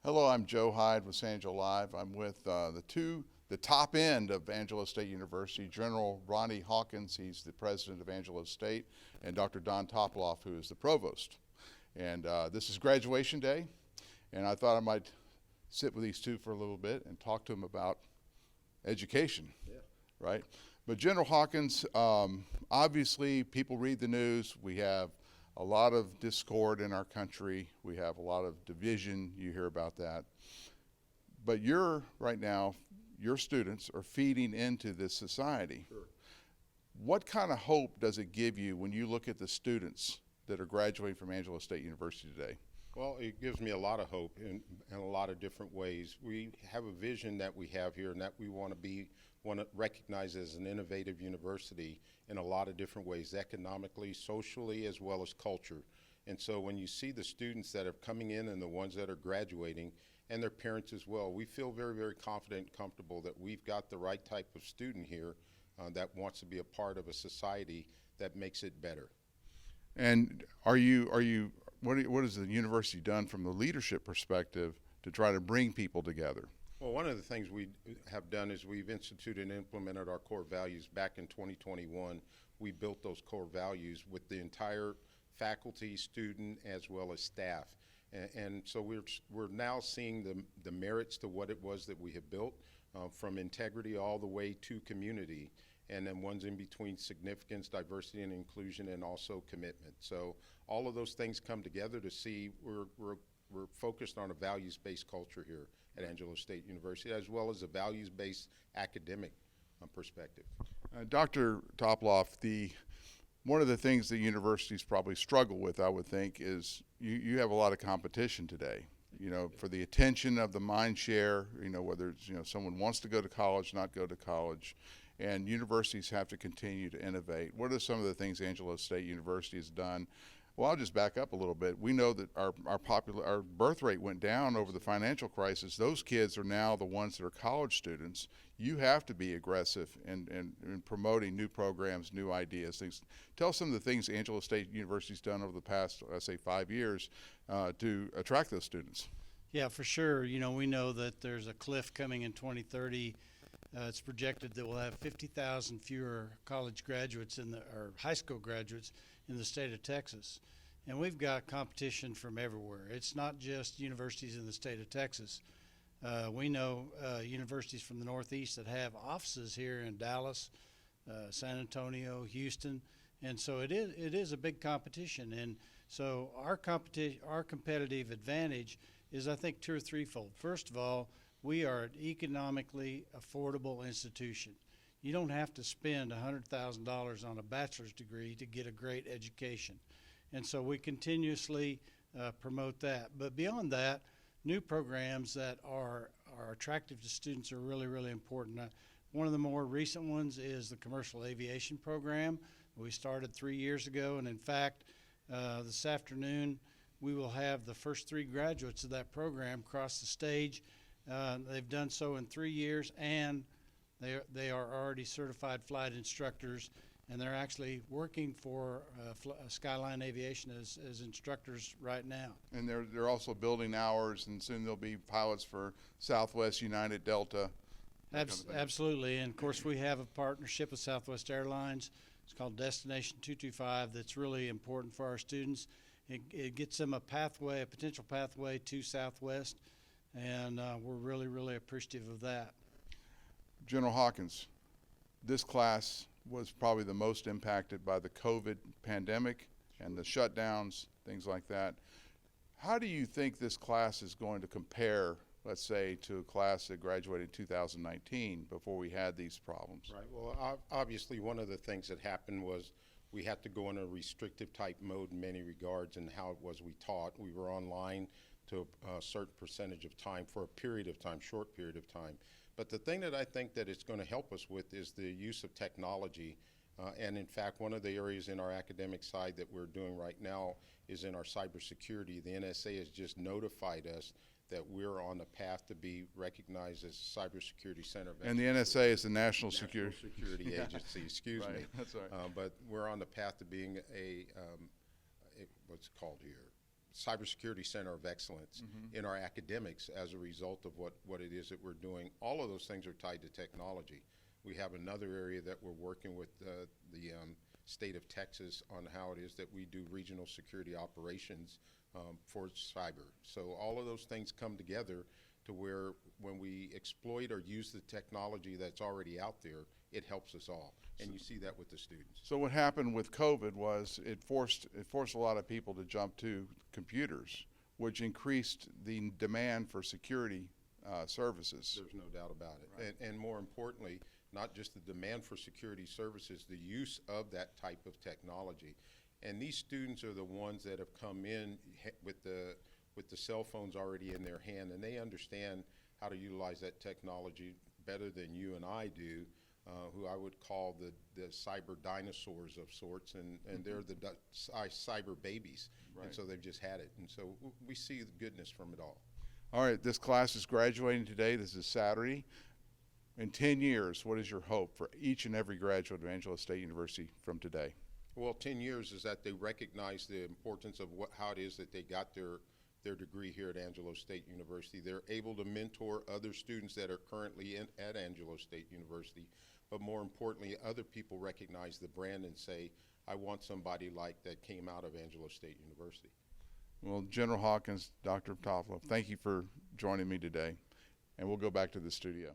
Hello, I'm Joe Hyde with San Angelo Live. I'm with the top end of Angelo State University, General Ronnie Hawkins. He's the president of Angelo State, and Dr. Don Toploff, who is the provost. And this is graduation day, and I thought I might sit with these two for a little bit and talk to them about education, right? But General Hawkins, obviously people read the news. We have a lot of discord in our country. We have a lot of division. You hear about that. But right now, your students are feeding into this society. Sure. What kind of hope does it give you when you look at the students that are graduating from Angelo State University today? Well, it gives me a lot of hope in a lot of different ways. We have a vision that we have here, and that we want to recognize as an innovative university in a lot of different ways, economically, socially, as well as culture. And so when you see the students that are coming in and the ones that are graduating, and their parents as well, we feel very, very confident and comfortable that we've got the right type of student here that wants to be a part of a society that makes it better. And what has the university done from the leadership perspective to try to bring people together? Well, one of the things we have done is we've instituted and implemented our core values back in 2021. We built those core values with the entire faculty, student, as well as staff. And so we're now seeing the merits to what it was that we have built, from integrity all the way to community, and then ones in between: significance, diversity and inclusion, and also commitment. So all of those things come together to see we're focused on a values-based culture here at Angelo State University, as well as a values-based academic perspective. Dr. Toploff, one of the things the universities probably struggle with, I would think, is you have a lot of competition today. You know, for the attention of the mind share, whether it's, someone wants to go to college, not go to college, and universities have to continue to innovate. What are some of the things Angelo State University has done? Well, I'll just back up a little bit. We know that our birth rate went down over the financial crisis. Those kids are now the ones that are college students. You have to be aggressive in promoting new programs, new ideas, things. Tell us some of the things Angelo State University's done over the past, I say, 5 years to attract those students. Yeah, for sure. We know that there's a cliff coming in 2030. It's projected that we'll have 50,000 fewer college graduates or high school graduates in the state of Texas. And we've got competition from everywhere. It's not just universities in the state of Texas. We know universities from the Northeast that have offices here in Dallas, San Antonio, Houston, and so it is a big competition. And so our competitive advantage is, I think, two or threefold. First of all, we are an economically affordable institution. You don't have to spend $100,000 on a bachelor's degree to get a great education. And so we continuously promote that. But beyond that, new programs that are attractive to students are really, really important. One of the more recent ones is the commercial aviation program. We started 3 years ago, and in fact, this afternoon we will have the first 3 graduates of that program cross the stage. They've done so in 3 years, and they are already certified flight instructors, and they're actually working for Skyline Aviation as instructors right now. And they're also building hours, and soon they'll be pilots for Southwest, United, Delta. Absolutely, and of course we have a partnership with Southwest Airlines. It's called Destination 225. That's really important for our students. It gets them a potential pathway to Southwest, and we're really, really appreciative of that. General Hawkins, this class was probably the most impacted by the COVID pandemic and the shutdowns, things like that. How do you think this class is going to compare, let's say, to a class that graduated in 2019 before we had these problems? Right. Well, obviously, one of the things that happened was we had to go in a restrictive type mode in many regards in how it was we taught. We were online to a certain percentage of time for a period of time, short period of time. But the thing that I think that it's going to help us with is the use of technology. And in fact, one of the areas in our academic side that we're doing right now is in our cybersecurity. The NSA has just notified us that we're on the path to be recognized as a cybersecurity center. And the NSA is the National Security Yeah. Agency, excuse Right. me. That's right. But we're on the path to being what's it called here? cybersecurity center of excellence in our academics as a result of what it is that we're doing. All of those things are tied to technology. We have another area that we're working with the state of Texas on how it is that we do regional security operations for cyber. So all of those things come together to where when we exploit or use the technology that's already out there, it helps us all. And you see that with the students. So what happened with COVID was it forced a lot of people to jump to computers, which increased the demand for security services. There's no doubt about it. Right. And more importantly, not just the demand for security services, the use of that type of technology. And these students are the ones that have come in with the cell phones already in their hand, and they understand how to utilize that technology better than you and I do, who I would call the cyber dinosaurs of sorts, and they're the cyber babies. Right. And so they've just had it. And so we see the goodness from it all. All right, this class is graduating today. This is Saturday. In 10 years, what is your hope for each and every graduate of Angelo State University from today? Well, 10 years is that they recognize the importance of how it is that they got their degree here at Angelo State University. They're able to mentor other students that are currently at Angelo State University, but more importantly, other people recognize the brand and say, I want somebody like that came out of Angelo State University. Well, General Hawkins, Dr. Toffolo, thank you for joining me today, and we'll go back to the studio.